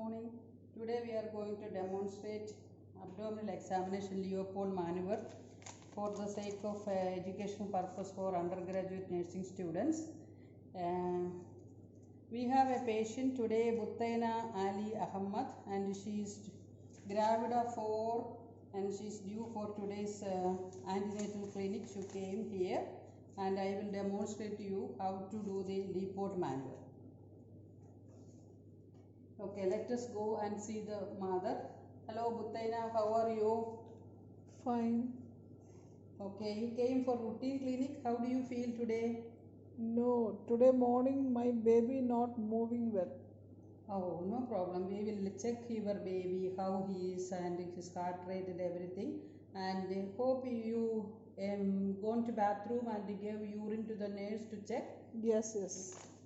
morning. Today we are going to demonstrate abdominal examination Leopold maneuver for the sake of educational purpose for undergraduate nursing students. We have a patient today, Buttaina Ali Ahmad, and she is gravida 4 and she is due for today's antenatal clinic. She came here and I will demonstrate to you how to do the Leopold maneuver. Okay, let us go and see the mother. Hello Buttaina, how are you? Fine. Okay, you came for routine clinic. How do you feel today? No, today morning my baby not moving well. Oh, no problem. We will check your baby, how he is and his heart rate and everything. And hope you gone to bathroom and gave urine to the nurse to check. Yes.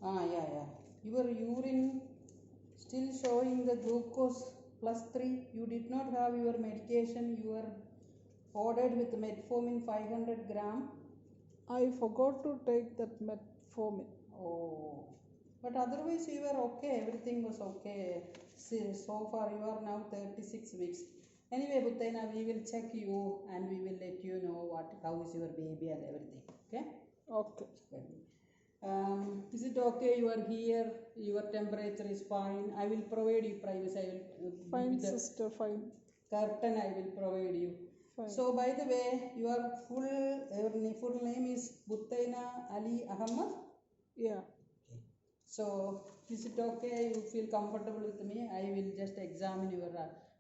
Yeah. Your urine still showing the glucose +3. You did not have your medication. You were ordered with metformin 500 gram. I forgot to take that metformin. Oh, but otherwise you were okay. Everything was okay. See, so far you are now 36 weeks. Anyway, Buttaina, we will check you and we will let you know how is your baby and everything. Okay? Okay. Is it okay? You are here. Your temperature is fine. I will provide you privacy. I will Fine, sister, fine. Curtain I will provide you. Fine. So by the way, your full name is Buttaina Ali Ahmad. Yeah. Okay. So is it okay? You feel comfortable with me? I will just examine your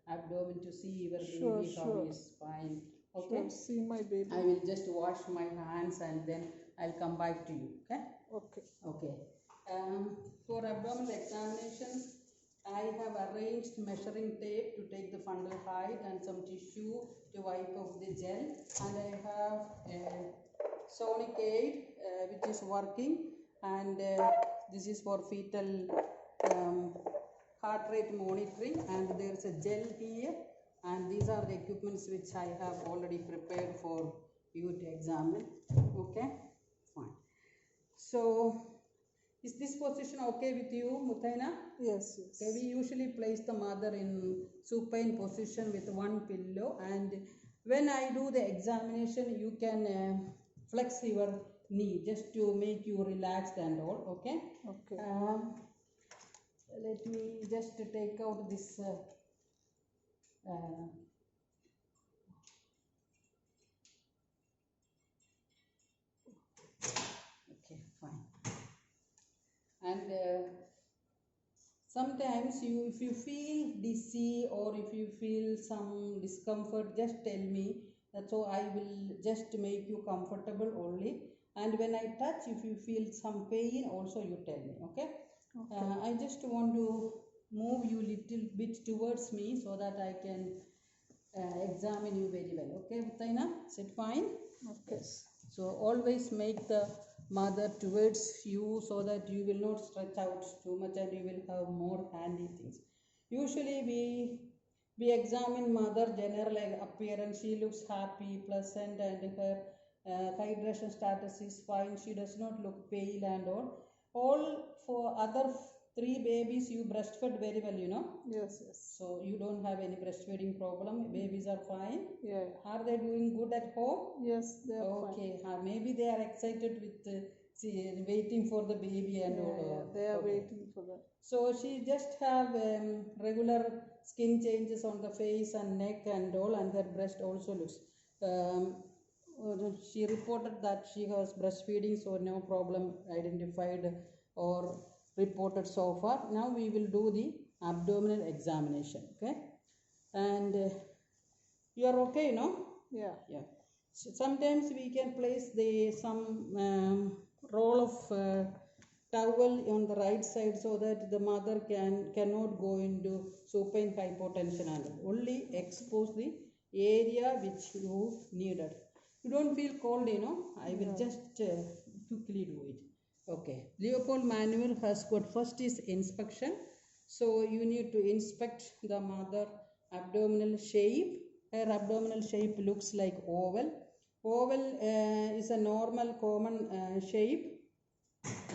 abdomen to see your baby how is fine. Okay. Sure. See my baby. I will just wash my hands and then I'll come back to you. Okay. Okay. For abdominal examination, I have arranged measuring tape to take the fundal height and some tissue to wipe off the gel, and I have a sonic aid which is working, and this is for fetal heart rate monitoring, and there is a gel here, and these are the equipments which I have already prepared for you to examine. Okay, fine. So is this position okay with you, Buttaina? Yes. Okay, we usually place the mother in supine position with one pillow, and when I do the examination, you can flex your knee just to make you relaxed and all. Okay. Okay. Let me just take out this. Okay, fine. And sometimes if you feel dizzy or if you feel some discomfort, just tell me. So I will just make you comfortable only. And when I touch, if you feel some pain, also you tell me. Okay. I just want to move you little bit towards me so that I can examine you very well. Okay, Buttaina, is it fine? Okay. So always make the mother towards you so that you will not stretch out too much and you will have more handy things. Usually we examine mother general appearance. She looks happy, pleasant, and her hydration status is fine. She does not look pale and all. All for other 3 babies you breastfed very well, you know. Yes. So you don't have any breastfeeding problem. Babies are fine. Yeah. Are they doing good at home? Yes, they are fine. Okay. Maybe they are excited with waiting for the baby and all. Yeah, they are waiting for that. So she just have regular skin changes on the face and neck and all, and her breast also looks. She reported that she has breastfeeding, so no problem identified or reported so far. Now we will do the abdominal examination. Okay, and you are okay, no? Yeah. So sometimes we can place some roll of towel on the right side so that the mother cannot go into supine hypotension and only expose the area which you needed. You don't feel cold, you know. I will just quickly do it. Okay. Leopold manual has got first is inspection. So you need to inspect the mother abdominal shape. Her abdominal shape looks like oval. Oval is a normal common shape,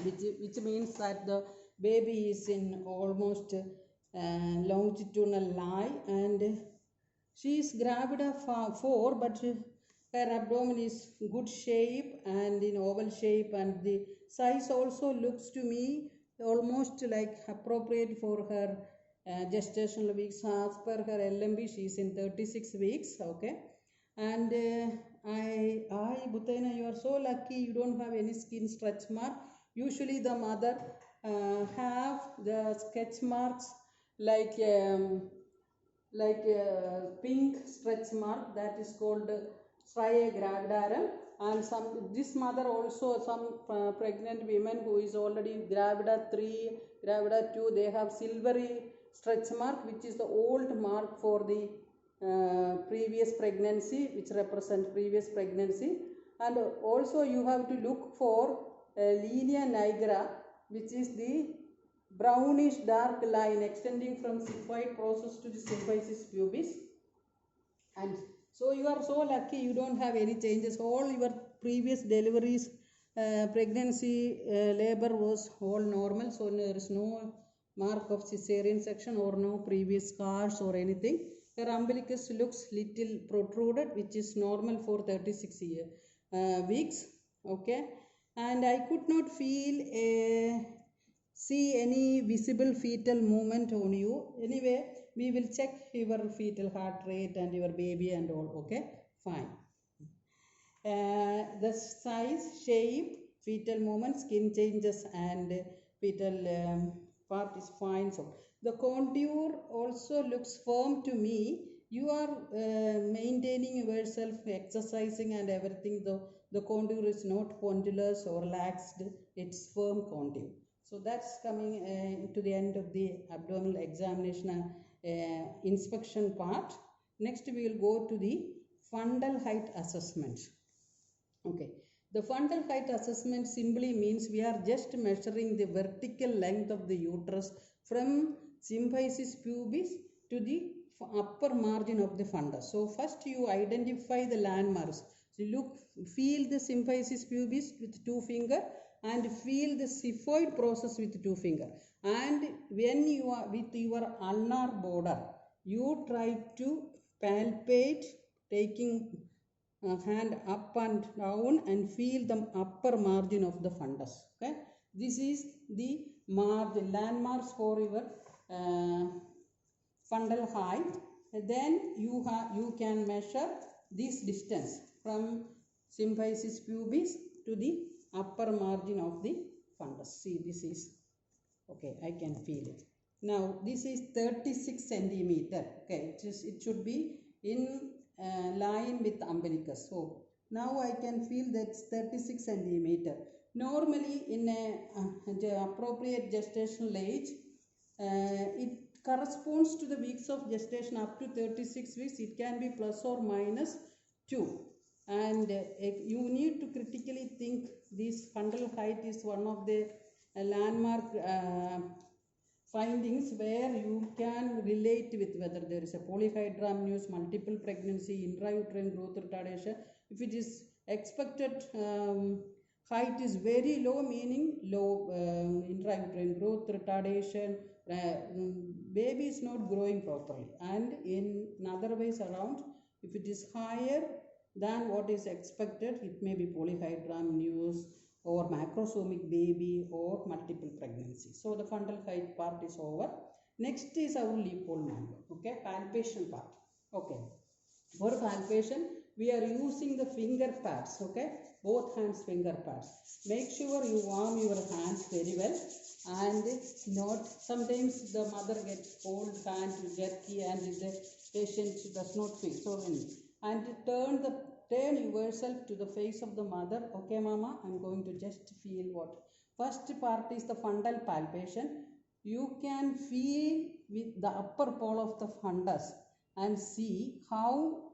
which means that the baby is in almost longitudinal lie, and she is gravida 4, but her abdomen is good shape and in oval shape, and the size also looks to me almost like appropriate for her gestational weeks. As per her LMB, she is in 36 weeks. Okay, and Bhutaina, you are so lucky you don't have any skin stretch mark. Usually the mother have the sketch marks like pink stretch mark, that is called striae gravidarum, and this mother also, some pregnant women who is already gravida 3, gravida 2, they have silvery stretch mark, which is the old mark for the previous pregnancy, which represent previous pregnancy. And also you have to look for linea nigra, which is the brownish dark line extending from xiphoid process to the symphysis pubis. And so you are so lucky you don't have any changes. All your previous deliveries, pregnancy, labor was all normal, so there is no mark of cesarean section or no previous scars or anything. Her umbilicus looks little protruded, which is normal for 36 weeks. Okay, and I could not see any visible fetal movement on you. Anyway, we will check your fetal heart rate and your baby and all. Okay, fine. The size, shape, fetal movement, skin changes, and fetal part is fine. So the contour also looks firm to me. You are maintaining yourself, exercising and everything. The contour is not pendulous or laxed, it's firm contour. So that's coming to the end of the abdominal examination inspection part. Next we will go to the fundal height assessment. Okay, the fundal height assessment simply means we are just measuring the vertical length of the uterus from symphysis pubis to the upper margin of the fundus. So first you identify the landmarks. So feel the symphysis pubis with 2 fingers and feel the xiphoid process with 2 fingers. And when you are with your ulnar border, you try to palpate, taking hand up and down and feel the upper margin of the fundus. Okay, this is the landmarks for your fundal height. Then you can measure this distance from symphysis pubis to the upper margin of the fundus. See, this is okay, I can feel it. Now this is 36 centimeter. Okay, it should be in line with umbilicus. So now I can feel that's 36 centimeter. Normally in a appropriate gestational age, it corresponds to the weeks of gestation up to 36 weeks. It can be plus or minus 2. And you need to critically think this fundal height is one of the landmark findings where you can relate with whether there is a polyhydramnios, multiple pregnancy, intrauterine growth retardation. If it is expected height is very low, meaning low intrauterine growth retardation, baby is not growing properly. And in other ways around, if it is higher than what is expected, it may be polyhydramnios or macrosomic baby or multiple pregnancy. So the fundal height part is over. Next is our Leopold-Manger. Okay, palpation part. Okay, for palpation we are using the finger pads. Okay, both hands finger pads. Make sure you warm your hands very well, and not sometimes the mother gets cold hand jerky and the patient does not feel. So and turn yourself to the face of the mother. Okay, mama, I'm going to just feel what. First part is the fundal palpation. You can feel with the upper pole of the fundus and see how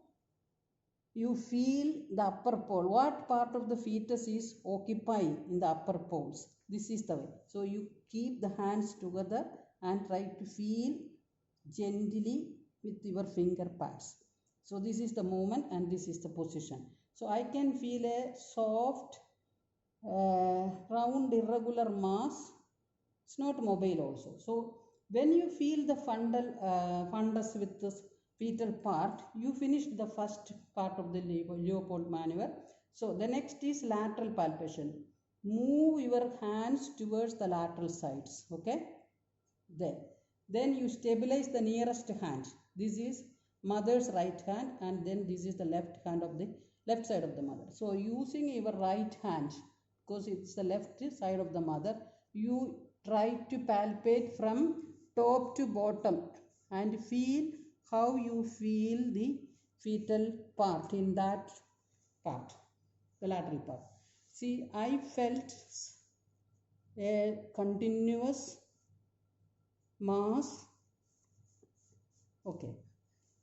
you feel the upper pole. What part of the fetus is occupying in the upper poles. This is the way. So you keep the hands together and try to feel gently with your finger pads. So this is the movement and this is the position. So I can feel a soft, round, irregular mass. It's not mobile also. So When you feel the fundus with the fetal part, you finished the first part of the Leopold maneuver. So the next is lateral palpation. Move your hands towards the lateral sides. Okay. Then you stabilize the nearest hand. This is mother's right hand, and then this is the left hand of the left side of the mother. So using your right hand, because it's the left side of the mother, you try to palpate from top to bottom and feel how you feel the fetal part in that part, the lateral part. See, I felt a continuous mass. Okay.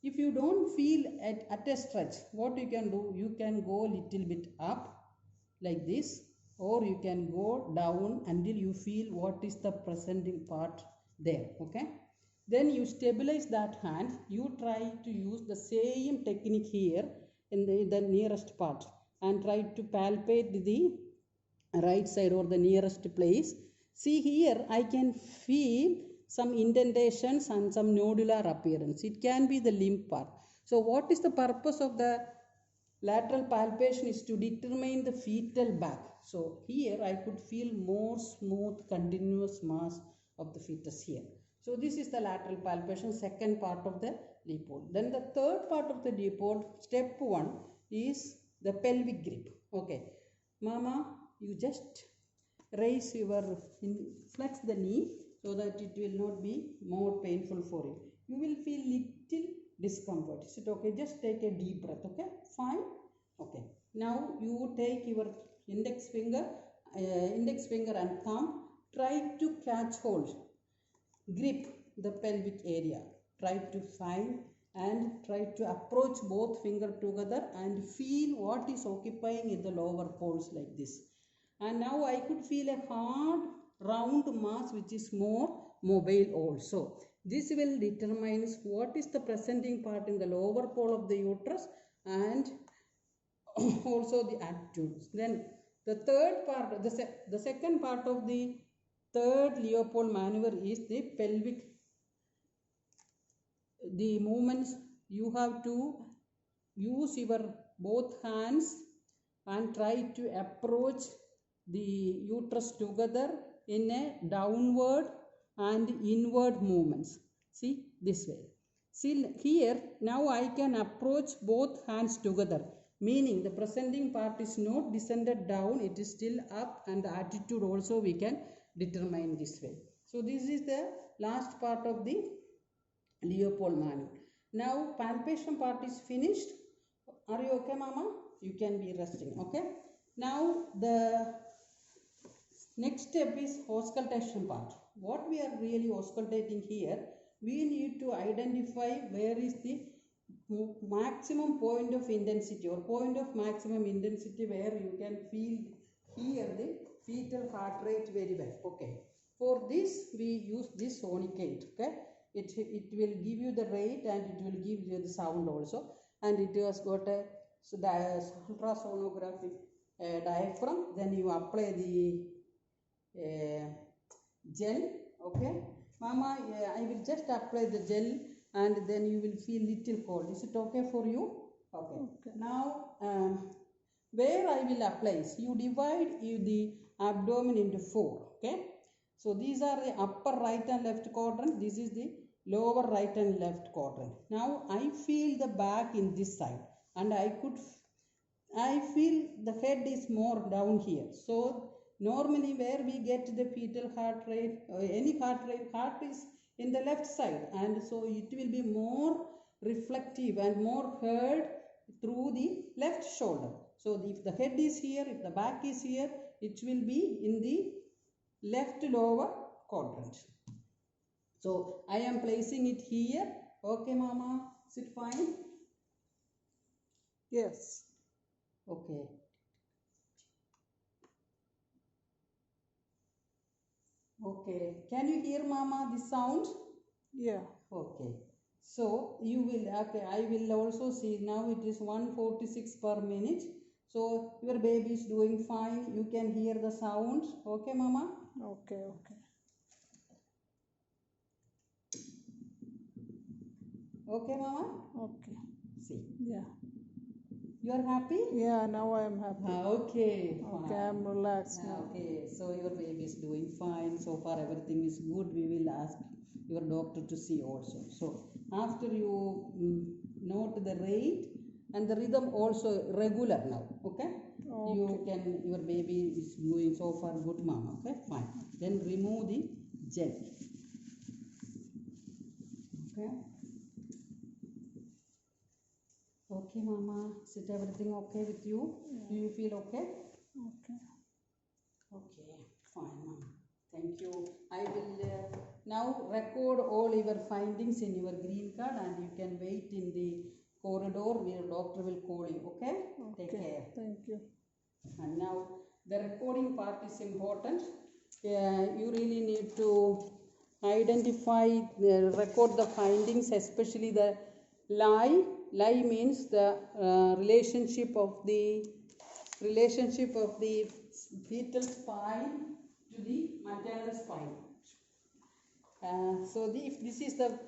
If you don't feel at a stretch, what you can do, you can go a little bit up like this, or you can go down until you feel what is the presenting part there. Okay. Then you stabilize that hand. You try to use the same technique here in the nearest part and try to palpate the right side or the nearest place. See here, I can feel some indentations and some nodular appearance. It can be the limb part. So what is the purpose of the lateral palpation is to determine the fetal back. So here I could feel more smooth continuous mass of the fetus here. So this is the lateral palpation, second part of the Leopold. Then the third part of the Leopold, step 1 is the pelvic grip. Okay. Mama, you just raise your, flex the knee so that it will not be more painful for you. You will feel little discomfort. Is it okay? Just take a deep breath. Okay, fine. Okay. Now you take your index finger and thumb. Try to catch hold, grip the pelvic area. Try to find and try to approach both fingers together and feel what is occupying in the lower poles like this. And now I could feel a hard round mass which is more mobile also. This will determine what is the presenting part in the lower pole of the uterus and also the attitudes. Then the third part, the second part of the third Leopold maneuver is the pelvic. The movements, you have to use your both hands and try to approach the uterus together in a downward and inward movements. See, this way. See here, now I can approach both hands together, meaning the presenting part is not descended down, it is still up, and the attitude also we can determine this way. So this is the last part of the Leopold maneuver. Now palpation part is finished. Are you okay, Mama? You can be resting. Okay. Now the next step is auscultation part. What we are really auscultating here, we need to identify where is the maximum point of intensity or point of maximum intensity where you can feel here the fetal heart rate very well. Okay. For this we use this sonicate. Okay. It will give you the rate and it will give you the sound also, and it has got a ultrasonographic diaphragm. Then you apply the gel. Okay, Mama, I will just apply the gel and then you will feel little cold. Is it okay for you? Okay. Now where I will apply is, you divide the abdomen into 4. Okay, so these are the upper right and left quadrant. This is the lower right and left quadrant. Now I feel the back in this side, and I feel the head is more down here. So normally where we get the fetal heart rate, any heart rate, heart is in the left side, and so it will be more reflective and more heard through the left shoulder. So if the head is here, if the back is here, it will be in the left lower quadrant. So I am placing it here. Okay, Mama, is it fine? Yes. Okay. Okay. Can you hear, Mama, the sound? Yeah. Okay. So you will, okay, I will also see now it is 146 per minute. So your baby is doing fine. You can hear the sound. Okay, Mama? Okay. Okay, Mama? Okay. See. Yeah. You are happy? Yeah, now I am happy. Okay, Okay, fine. I'm relaxed now. Okay, so your baby is doing fine. So far, everything is good. We will ask your doctor to see also. So, after you note the rate and the rhythm also regular now. Okay? You can, your baby is doing so far good, Mama. Okay, fine. Then remove the gel. Okay. Okay, Mama. Is it everything okay with you? Do you feel okay? Okay. Okay, fine, Mama. Thank you. I will now record all your findings in your green card, and you can wait in the corridor where doctor will call you. Okay? Take care. Thank you. And now the recording part is important. You really need to identify, record the findings, especially the lie. Lie means the relationship of the fetal spine to the maternal spine. So if this is the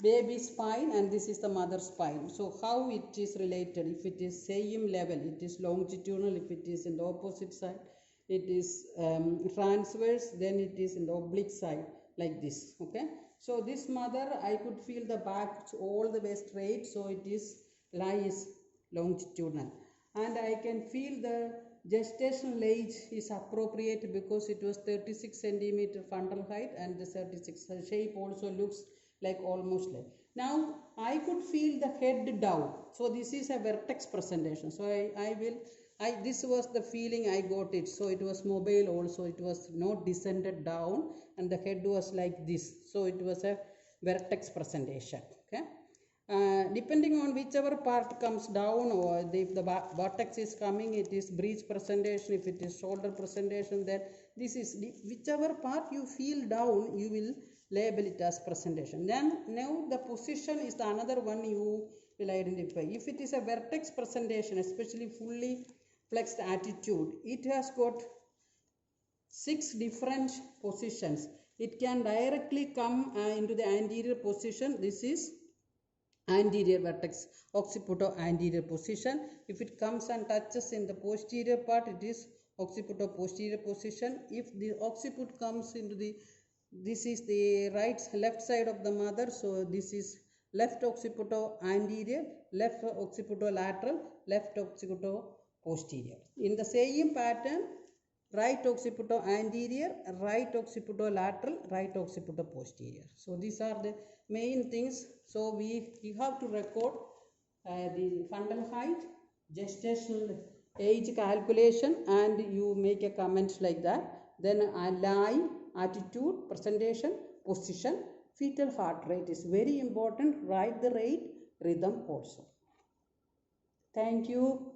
baby spine and this is the mother spine, so how it is related? If it is same level, it is longitudinal. If it is in the opposite side, it is transverse. Then it is in the oblique side, like this. Okay. So this mother, I could feel the back all the way straight. So it is lie is longitudinal, and I can feel the gestational age is appropriate because it was 36 centimeter fundal height, and the 36 shape also looks like almost like. Now I could feel the head down, so this is a vertex presentation. So this was the feeling I got it. So it was mobile also, it was not descended down, and the head was like this. So it was a vertex presentation. Okay. Depending on whichever part comes down, or if the vertex is coming, it is breech presentation. If it is shoulder presentation, then this is whichever part you feel down, you will label it as presentation. Then now the position is the another one you will identify. If it is a vertex presentation, especially fully flexed attitude, it has got 6 different positions. It can directly come into the anterior position. This is anterior vertex, occipito-anterior position. If it comes and touches in the posterior part, it is occipito-posterior position. If the occiput comes into the, this is the left side of the mother, so this is left occipito-anterior, left occipito-lateral, left occipito-posterior. In the same pattern, right occipito-anterior, right occipito-lateral, right occipito-posterior. So these are the main things. So you have to record the fundal height, gestational age calculation, and you make a comment like that. Then lie, attitude, presentation, position, fetal heart rate is very important. Write the rate, rhythm also. Thank you.